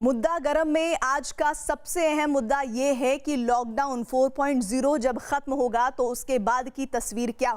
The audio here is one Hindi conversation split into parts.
मुद्दा गरम में आज का सबसे अहम मुद्दा ये है कि लॉकडाउन 4.0 जब खत्म होगा तो उसके बाद की तस्वीर क्या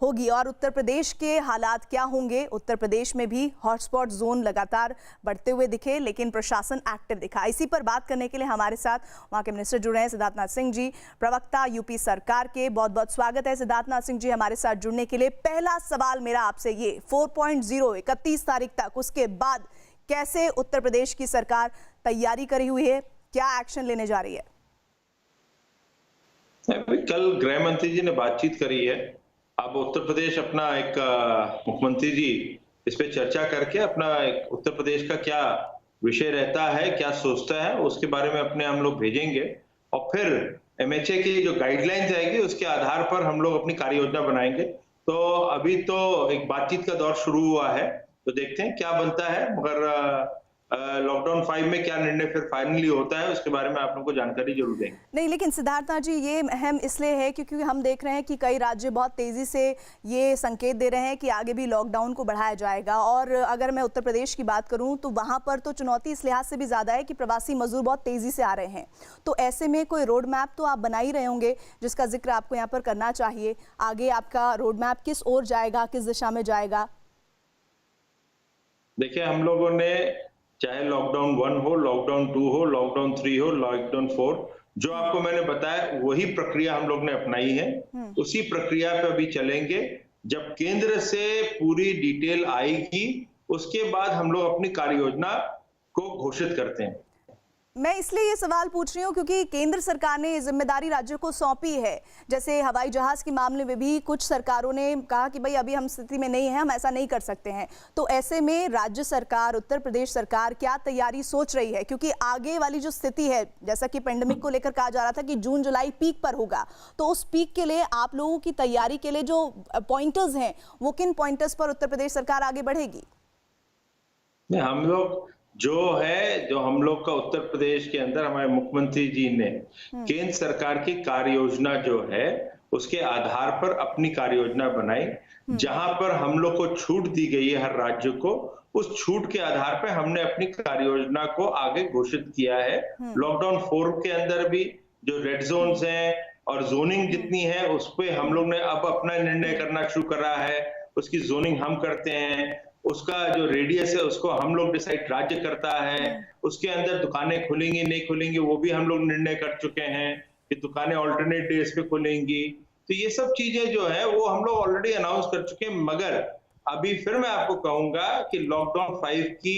होगी और उत्तर प्रदेश के हालात क्या होंगे। उत्तर प्रदेश में भी हॉटस्पॉट जोन लगातार बढ़ते हुए दिखे, लेकिन प्रशासन एक्टिव दिखा। इसी पर बात करने के लिए हमारे साथ वहां के मिनिस्टर जुड़े हैं, सिद्धार्थनाथ सिंह जी, प्रवक्ता यूपी सरकार के। बहुत बहुत स्वागत है सिद्धार्थनाथ सिंह जी हमारे साथ जुड़ने के लिए। पहला सवाल मेरा आपसे ये, 4.0 31 तारीख तक, उसके बाद कैसे उत्तर प्रदेश की सरकार तैयारी करी हुई है, क्या एक्शन लेने जा रही है? कल गृह मंत्री जी ने बातचीत करी है। अब उत्तर प्रदेश अपना एक मुख्यमंत्री जी इस पे चर्चा करके अपना एक उत्तर प्रदेश का क्या विषय रहता है, क्या सोचता है, उसके बारे में अपने हम लोग भेजेंगे और फिर एमएचए की जो गाइडलाइंस आएगी उसके आधार पर हम लोग अपनी कार्य योजना बनाएंगे। तो अभी तो एक बातचीत का दौर शुरू हुआ है, तो देखते हैं क्या बनता है। मगर लॉकडाउन 5 में क्या निर्णय फिर फाइनली होता है उसके बारे में आप लोगों को जानकारी जरूर देंगे। नहीं, लेकिन सिद्धार्थनाथ जी ये अहम इसलिए है क्योंकि हम देख रहे हैं कि कई राज्य बहुत तेजी से ये संकेत दे रहे हैं कि आगे भी लॉकडाउन को बढ़ाया जाएगा। और अगर मैं उत्तर प्रदेश की बात करूं तो वहां पर तो चुनौती इस लिहाज से भी ज्यादा है कि प्रवासी मजदूर बहुत तेजी से आ रहे हैं। तो ऐसे में कोई रोड मैप तो आप बना ही रहे होंगे जिसका जिक्र आपको यहाँ पर करना चाहिए। आगे आपका रोड मैप किस ओर जाएगा, किस दिशा में जाएगा? देखिए, हम लोगों ने चाहे लॉकडाउन 1 हो, लॉकडाउन 2 हो, लॉकडाउन 3 हो, लॉकडाउन 4, जो आपको मैंने बताया वही प्रक्रिया हम लोग ने अपनाई है। उसी प्रक्रिया पे अभी चलेंगे। जब केंद्र से पूरी डिटेल आएगी उसके बाद हम लोग अपनी कार्य योजना को घोषित करते हैं। मैं इसलिए ये सवाल पूछ रही हूँ क्योंकि केंद्र सरकार ने जिम्मेदारी राज्यों को सौंपी है। जैसे हवाई जहाज के मामले में भी कुछ सरकारों ने कहा कि भाई अभी हम स्थिति में नहीं है, हम ऐसा नहीं कर सकते हैं। तो ऐसे में राज्य सरकार, उत्तर प्रदेश सरकार क्या तैयारी सोच रही है? क्योंकि आगे वाली जो स्थिति है, जैसा कि पेंडेमिक को लेकर कहा जा रहा था कि जून जुलाई पीक पर होगा, तो उस पीक के लिए आप लोगों की तैयारी के लिए जो पॉइंटर्स हैं वो किन पॉइंटर्स पर उत्तर प्रदेश सरकार आगे बढ़ेगी? हम लोग जो हम लोग का उत्तर प्रदेश के अंदर हमारे मुख्यमंत्री जी ने केंद्र सरकार की कार्य योजना जो है उसके आधार पर अपनी कार्य योजना बनाई। जहां पर हम लोग को छूट दी गई है हर राज्य को, उस छूट के आधार पर हमने अपनी कार्य योजना को आगे घोषित किया है। लॉकडाउन 4 के अंदर भी जो रेड जोन्स हैं और जोनिंग जितनी है उस पे हम लोग ने अब अपना निर्णय करना शुरू करा है। उसकी जोनिंग हम करते हैं, उसका जो रेडियस है उसको हम लोग डिसाइड राज्य करता है। उसके अंदर दुकानें खुलेंगी नहीं खुलेंगी वो भी हम लोग निर्णय कर चुके हैं कि दुकानें ऑल्टरनेट डेज पे खुलेंगी। तो ये सब चीजें जो है वो हम लोग ऑलरेडी अनाउंस कर चुके हैं। मगर अभी फिर मैं आपको कहूंगा कि लॉकडाउन 5 की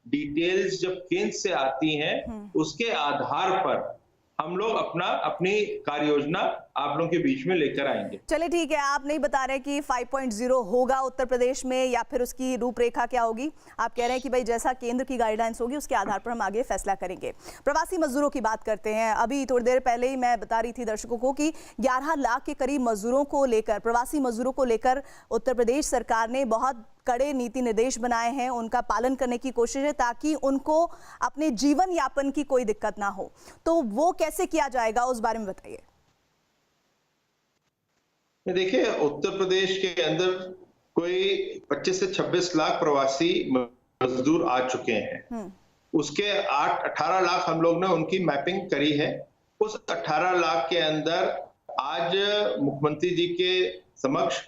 डिटेल्स जब केंद्र से आती हैं उसके आधार पर हम लोग अपनी कार्य योजना आप लोगों के बीच में लेकर आएंगे। चलिए ठीक है, आप नहीं बता रहे कि 5.0 होगा उत्तर प्रदेश में या फिर उसकी रूपरेखा क्या होगी। आप कह रहे हैं कि भाई जैसा केंद्र की गाइडलाइंस होगी उसके आधार पर हम आगे फैसला करेंगे। प्रवासी मजदूरों की बात करते हैं। अभी थोड़ी देर पहले ही मैं बता रही थी दर्शकों को कि 11 लाख के करीब मजदूरों को लेकर, प्रवासी मजदूरों को लेकर उत्तर प्रदेश सरकार ने बहुत कड़े नीति निर्देश बनाए हैं। उनका पालन करने की कोशिश है ताकि उनको अपने जीवन यापन की कोई दिक्कत ना हो। तो वो कैसे किया जाएगा उस बारे में बताइए। देखिए, उत्तर प्रदेश के अंदर कोई 25 से 26 लाख प्रवासी मजदूर आ चुके हैं। उसके 18 लाख हम लोग ने उनकी मैपिंग करी है। उस 18 लाख के अंदर आज मुख्यमंत्री जी के समक्ष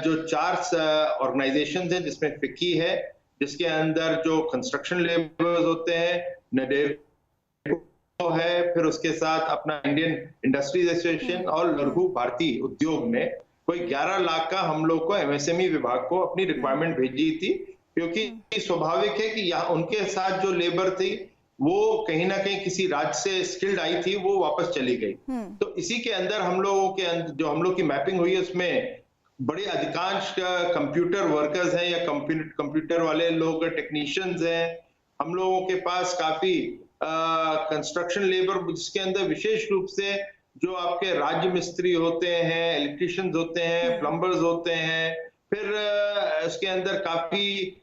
जो 4 ऑर्गेनाइजेशन है जिसमें फिक्की है, जिसके अंदर जो कंस्ट्रक्शन लेबर्स होते हैं, नडेको है, फिर उसके साथ अपना इंडियन इंडस्ट्रीज एसोसिएशन और लघु भारतीय उद्योग ने कोई 11 लाख का हम लोग को एमएसएमई विभाग को अपनी रिक्वायरमेंट भेजी थी। क्योंकि स्वाभाविक है कि यहाँ उनके साथ जो लेबर थी वो कहीं ना कहीं किसी राज्य से स्किल्ड आई थी, वो वापस चली गई। तो इसी के अंदर हम लोगों के जो हम लोग की मैपिंग हुई है उसमें बड़े अधिकांश कंप्यूटर वर्कर्स हैं या कंप्यूटर वाले लोग, टेक्नीशियंस हैं। हम लोगों के पास काफी कंस्ट्रक्शन लेबर जिसके अंदर विशेष रूप से जो आपके राज्य मिस्त्री होते हैं, इलेक्ट्रिशियंस होते हैं, प्लम्बर्स होते हैं, फिर इसके अंदर काफी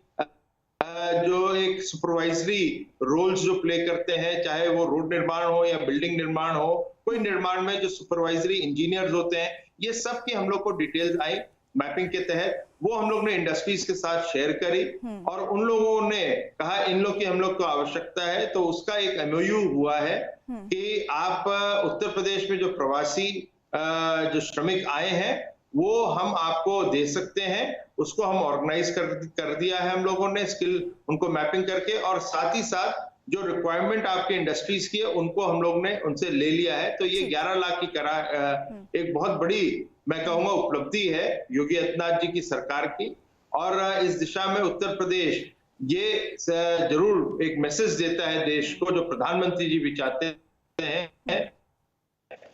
जो एक सुपरवाइजरी रोल्स जो प्ले करते हैं, चाहे वो रोड निर्माण हो या बिल्डिंग निर्माण हो, कोई निर्माण में जो सुपरवाइजरी इंजीनियर्स होते हैं, ये सब की हम लोग को डिटेल्स आई मैपिंग के तहत। वो हम लोग ने इंडस्ट्रीज के साथ शेयर करी और उन लोगों ने कहा इन लोग की हम लोग को आवश्यकता है, तो उसका एक एमओयू हुआ है कि आप उत्तर प्रदेश में जो प्रवासी जो श्रमिक आए हैं वो हम आपको दे सकते हैं। उसको हम ऑर्गेनाइज कर दिया है हम लोगों ने, स्किल उनको मैपिंग करके, और साथ ही साथ जो रिक्वायरमेंट आपके इंडस्ट्रीज की है उनको हम लोग ने उनसे ले लिया है। तो ये 11 लाख की एक बहुत बड़ी मैं कहूंगा उपलब्धि है योगी आदित्यनाथ जी की सरकार की। और इस दिशा में उत्तर प्रदेश ये जरूर एक मैसेज देता है देश को, जो प्रधानमंत्री जी भी चाहते हैं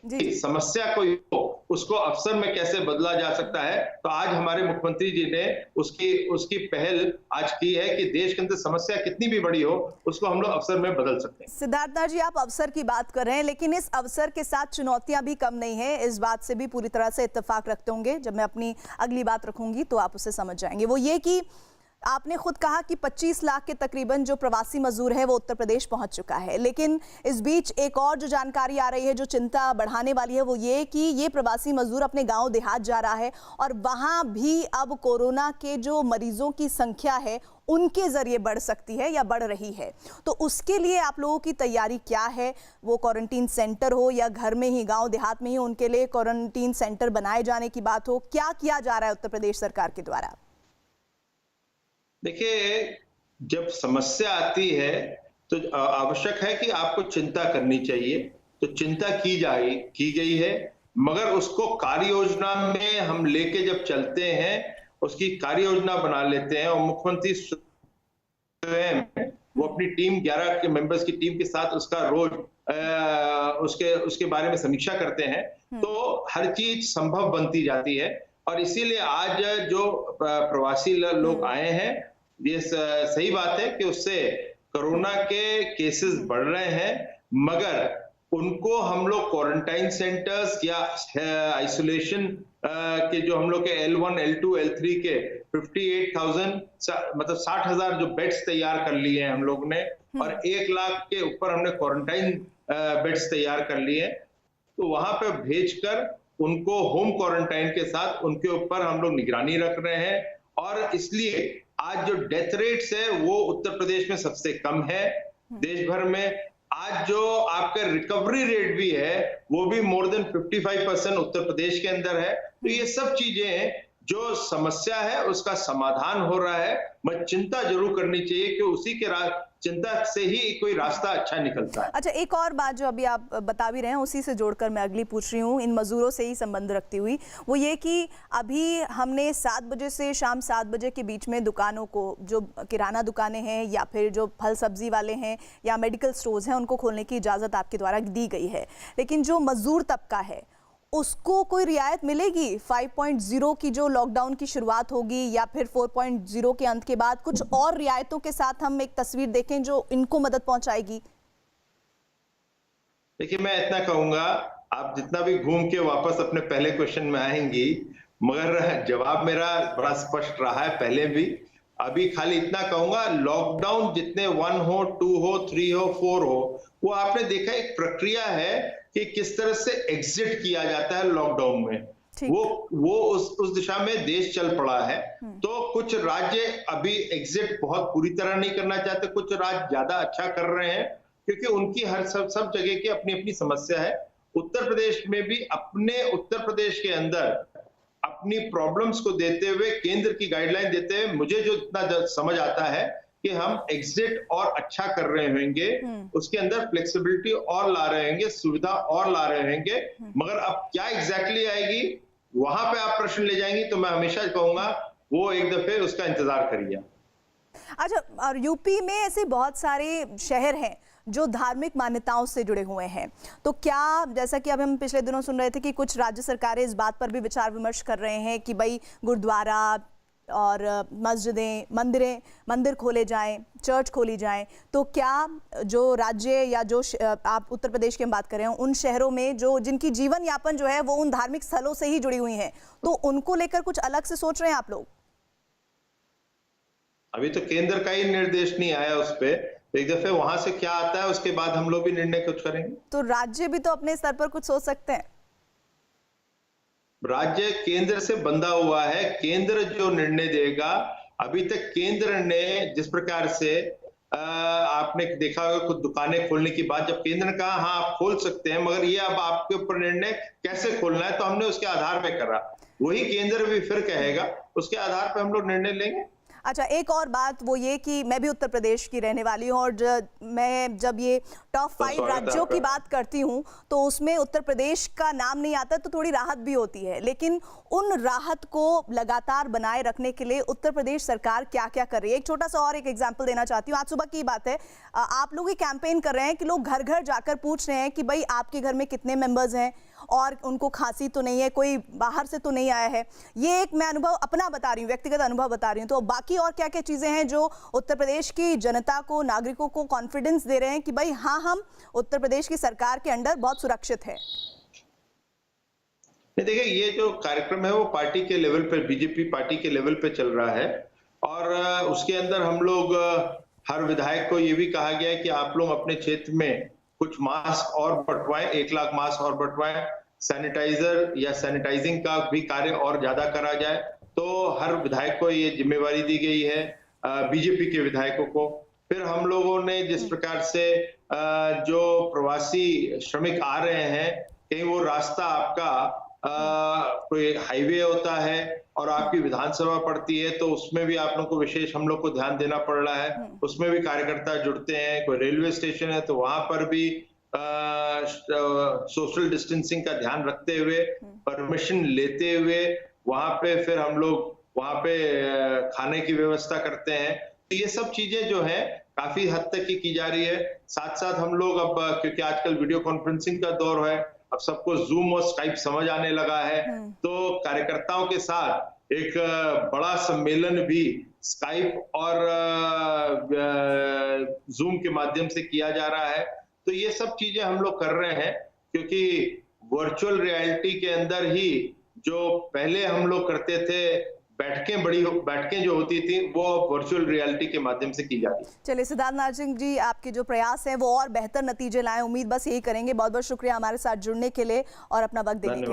कि समस्या कोई हो उसको अवसर में कैसे बदला जा सकता है। तो आज हमारे मुख्यमंत्री जी ने उसकी पहल आज की है कि देश के अंदर समस्या कितनी भी बड़ी हो उसको हम लोग अवसर में बदल सकते हैं। सिद्धार्थनाथ जी, आप अवसर की बात कर रहे हैं, लेकिन इस अवसर के साथ चुनौतियां भी कम नहीं है। इस बात से भी पूरी तरह से इत्तेफाक रखते होंगे। जब मैं अपनी अगली बात रखूंगी तो आप उसे समझ जाएंगे। वो ये कि आपने खुद कहा कि 25 लाख के तकरीबन जो प्रवासी मजदूर है वो उत्तर प्रदेश पहुंच चुका है, लेकिन इस बीच एक और जो जानकारी आ रही है जो चिंता बढ़ाने वाली है वो ये कि ये प्रवासी मजदूर अपने गांव देहात जा रहा है और वहां भी अब कोरोना के जो मरीजों की संख्या है उनके जरिए बढ़ सकती है या बढ़ रही है। तो उसके लिए आप लोगों की तैयारी क्या है? वो क्वारंटीन सेंटर हो या घर में ही गांव देहात में ही उनके लिए क्वारंटीन सेंटर बनाए जाने की बात हो, क्या किया जा रहा है उत्तर प्रदेश सरकार के द्वारा? देखिए, जब समस्या आती है तो आवश्यक है कि आपको चिंता करनी चाहिए। तो चिंता की गई है, मगर उसको कार्य योजना में हम लेके जब चलते हैं, उसकी कार्य योजना बना लेते हैं और मुख्यमंत्री स्वयं वो अपनी टीम 11 के मेंबर्स की टीम के साथ उसका रोज उसके बारे में समीक्षा करते हैं, तो हर चीज संभव बनती जाती है। और इसीलिए आज जो प्रवासी लोग आए हैं, ये सही बात है कि उससे कोरोना के केसेस बढ़ रहे हैं, मगर उनको हम लोग क्वारंटाइन सेंटर्स या आइसोलेशन के जो हम लोग के L1, L2, L3 के 58,000 मतलब 60,000 जो बेड्स तैयार कर लिए हैं हम लोग ने, और 1 लाख के ऊपर हमने क्वारंटाइन बेड्स तैयार कर लिए हैं। तो वहां पे भेजकर उनको होम क्वारंटाइन के साथ उनके ऊपर हम लोग निगरानी रख रहे हैं। और इसलिए आज जो डेथ रेट्स है वो उत्तर प्रदेश में सबसे कम है देश भर में। आज जो आपका रिकवरी रेट भी है वो भी मोर देन 55% उत्तर प्रदेश के अंदर है। तो ये सब चीजें जो समस्या है उसका समाधान हो रहा है, मगर चिंता जरूर करनी चाहिए कि उसी के चिंता से ही कोई रास्ता अच्छा निकलता है। अच्छा, एक और बात जो अभी आप बता भी रहे हैं उसी से जोड़कर मैं अगली पूछ रही हूँ, इन मजदूरों से ही संबंध रखती हुई, वो ये कि अभी हमने 7 बजे से शाम 7 बजे के बीच में दुकानों को, जो किराना दुकानें हैं या फिर जो फल सब्जी वाले हैं या मेडिकल स्टोर्स हैं, उनको खोलने की इजाज़त आपके द्वारा दी गई है, लेकिन जो मजदूर तबका है उसको कोई रियायत मिलेगी? 5.0 की जो लॉकडाउन की शुरुआत होगी या फिर 4.0 के अंत के बाद कुछ और रियायतों के साथ हम एक तस्वीर देखें जो इनको मदद पहुंचाएगी? देखिए, मैं इतना कहूंगा, आप जितना भी घूम के वापस अपने पहले क्वेश्चन में आएंगी, मगर जवाब मेरा बड़ा स्पष्ट रहा है पहले भी। अभी खाली इतना कहूंगा, लॉकडाउन जितने 1 हो, 2 हो, 3 हो, 4 हो, वो आपने देखा एक प्रक्रिया है कि किस तरह से एग्जिट किया जाता है लॉकडाउन में। वो उस दिशा में देश चल पड़ा है। तो कुछ राज्य अभी एग्जिट बहुत पूरी तरह नहीं करना चाहते, कुछ राज्य ज्यादा अच्छा कर रहे हैं, क्योंकि उनकी हर सब जगह की अपनी अपनी समस्या है। उत्तर प्रदेश में भी अपने उत्तर प्रदेश के अंदर अपनी प्रॉब्लम्स को देते हुए, केंद्र की गाइडलाइन देते हुए, मुझे जो इतना समझ आता है कि हम एग्जिट और अच्छा कर रहे होंगे, उसके अंदर फ्लेक्सिबिलिटी और ला रहे होंगे, सुविधा और ला रहे होंगे। मगर अब क्या एग्जैक्टली आएगी, वहां पे आप प्रश्न ले जाएंगी, तो मैं हमेशा कहूंगा वो एक दफे उसका इंतजार करिए। अच्छा, और यूपी में ऐसे बहुत सारे शहर हैं जो धार्मिक मान्यताओं से जुड़े हुए हैं, तो क्या, जैसा कि अब हम पिछले दिनों सुन रहे थे कि कुछ राज्य सरकारें इस बात पर भी विचार विमर्श कर रहे हैं कि भाई गुरुद्वारा और मस्जिदें, मंदिर खोले जाएं, चर्च खोली जाएं, तो क्या जो राज्य या जो आप उत्तर प्रदेश की हम बात कर रहे हैं, उन शहरों में जिनकी जीवन यापन जो है वो उन धार्मिक स्थलों से ही जुड़ी हुई हैं, तो उनको लेकर कुछ अलग से सोच रहे हैं आप लोग? अभी तो केंद्र का ही निर्देश नहीं आया उस पर, एक दफे वहां से क्या आता है उसके बाद हम लोग भी निर्णय कुछ करेंगे। तो राज्य भी तो अपने स्तर पर कुछ सोच सकते हैं। राज्य केंद्र से बंधा हुआ है, केंद्र जो निर्णय देगा। अभी तक केंद्र ने जिस प्रकार से आपने देखा होगा कुछ दुकानें खोलने की बात, जब केंद्र ने कहा हाँ आप खोल सकते हैं, मगर ये अब आपके ऊपर निर्णय कैसे खोलना है, तो हमने उसके आधार पे करा। वही केंद्र भी फिर कहेगा, उसके आधार पे हम लोग निर्णय लेंगे। अच्छा, एक और बात वो ये कि मैं भी उत्तर प्रदेश की रहने वाली हूँ और मैं जब ये टॉप 5 राज्यों की बात करती हूँ तो उसमें उत्तर प्रदेश का नाम नहीं आता, तो थोड़ी राहत भी होती है। लेकिन उन राहत को लगातार बनाए रखने के लिए उत्तर प्रदेश सरकार क्या क्या कर रही है? एक छोटा सा और एक एग्जाम्पल देना चाहती हूँ। आज सुबह की बात है, आप लोग ये कैंपेन कर रहे हैं कि लोग घर घर जाकर पूछ रहे हैं कि भाई आपके घर में कितने मेंबर्स हैं और उनको खांसी तो नहीं है, कोई बाहर से तो नहीं आया है। ये एक मैं अनुभव अपना बता रही हूँ, व्यक्तिगत अनुभव बता रही हूँ। तो बाकी और क्या क्या चीजें हैं जो उत्तर प्रदेश की जनता को, नागरिकों को कॉन्फिडेंस दे रहे हैं कि भाई हाँ, हम उत्तर प्रदेश की सरकार के अंडर बहुत सुरक्षित है? देखिए, ये जो कार्यक्रम है वो पार्टी के लेवल पे, बीजेपी पार्टी के लेवल पे चल रहा है और उसके अंदर हम लोग हर विधायक को ये भी कहा गया है कि आप लोग अपने क्षेत्र में कुछ मास्क और बंटवाएं, 1 लाख मास्क और बंटवाएं, सैनिटाइजर या सैनिटाइजिंग का भी कार्य और ज्यादा करा जाए। तो हर विधायक को ये जिम्मेवारी दी गई है, बीजेपी के विधायकों को। फिर हम लोगों ने जिस प्रकार से जो प्रवासी श्रमिक आ रहे हैं, कहीं वो रास्ता आपका कोई हाईवे होता है और आपकी विधानसभा पड़ती है, तो उसमें भी आप लोग को विशेष हम लोग को ध्यान देना पड़ रहा है। उसमें भी कार्यकर्ता जुड़ते हैं। कोई रेलवे स्टेशन है तो वहां पर भी सोशल डिस्टेंसिंग का ध्यान रखते हुए, परमिशन लेते हुए वहां पे फिर हम लोग वहां पे खाने की व्यवस्था करते हैं। तो ये सब चीजें जो है काफी हद तक की जा रही है। साथ साथ हम लोग अब, क्योंकि आजकल वीडियो कॉन्फ्रेंसिंग का दौर है, अब सबको जूम और स्काइप समझ आने लगा है, तो कार्यकर्ताओं के साथ एक बड़ा सम्मेलन भी स्काइप और जूम के माध्यम से किया जा रहा है। तो ये सब चीजें हम लोग कर रहे हैं, क्योंकि वर्चुअल रियलिटी के अंदर ही जो पहले हम लोग करते थे, बैठकें जो होती थी, वो वर्चुअल रियलिटी के माध्यम से की जाती है। चलिए सिद्धार्थ नाथ सिंह जी, आपके जो प्रयास हैं वो और बेहतर नतीजे लाएं, उम्मीद बस यही करेंगे। बहुत बहुत शुक्रिया हमारे साथ जुड़ने के लिए और अपना वक्त देने के लिए।